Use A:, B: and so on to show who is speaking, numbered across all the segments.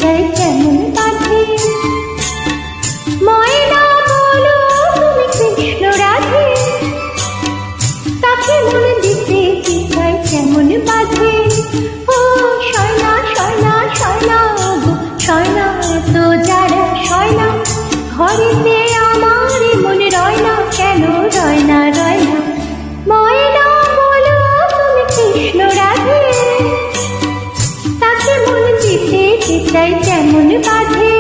A: চাই কেমন বাঁধে। ময়না বলো তুমি কৃষ্ণ রাধে, তাকে মন দিতে কি চাই কেমন বাঁধে। ও শয়না শয়না শয়না গো শয়না, তো যারা শয়না ঘরেতে আমার মন রয় না, কেন রয় না রয় না। ময়না বলো তুমি কৃষ্ণ রাধে, তাকে মন দিতে কি চাই কেমন বাঁধে।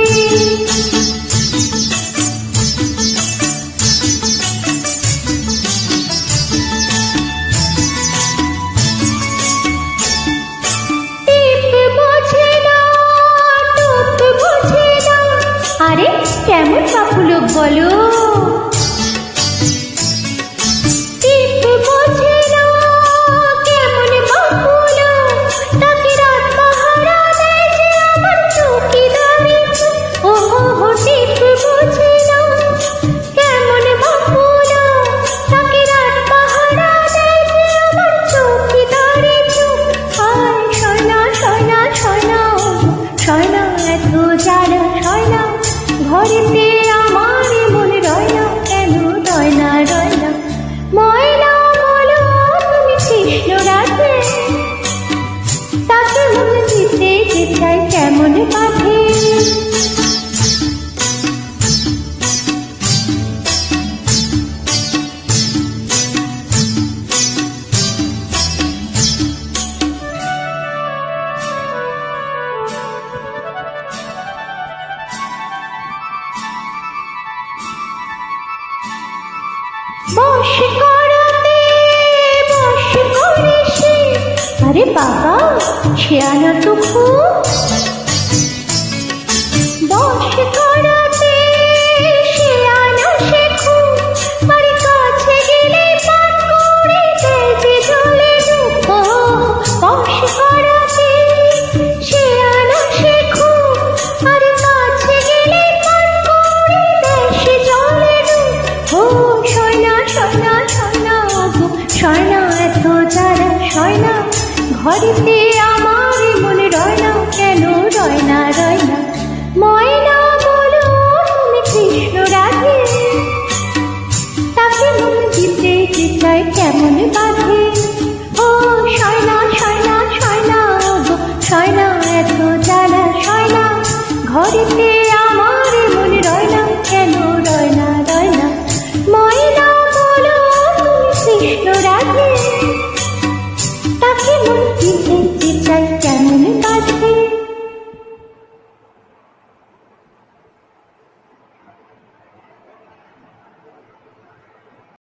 A: আরে কেমন বাপু লোক বলো, টিপ বোঝে না কেমন বাপু লোক, তাকে রাত পাহারা দেয় যে আমার চৌকিদারি। ও হো টিপ বোঝে না কেমন বাপু লোক, তাকে রাত পাহারা দেয় যে আমার চৌকিদারি। আয় শয়না শয়না শয়না শয়না, এত যারা শয়না ঘরেতে আমার মন রয় না, কেন রয় না রয় না। ময়না বলো তুমি কৃষ্ণ রাধে, তাকে মন দিতে যে চাই কেমন বাঁধে। বশ করাতে বশ করে সে, আরে বাবা শেয়ানা তো খুব। বশ করাতে শেয়ানা সে খুব, আরে কাছে গেলে পান করে দেয় যে জলে ডুব। বশ করাতে শেয়ানা সে খুব, আরে কাছে গেলে পান করে দেয় সে জলে ডুব। ও শয়না শয়না শয়না গো শয়না, এত যারা শয়না ঘরেতে আমার মন রয় না, কেন রয় না রয় না। ময়না বলো তুমি কৃষ্ণ রাধে, তাকে মন দিতে যে চাই কেমন বাঁধে।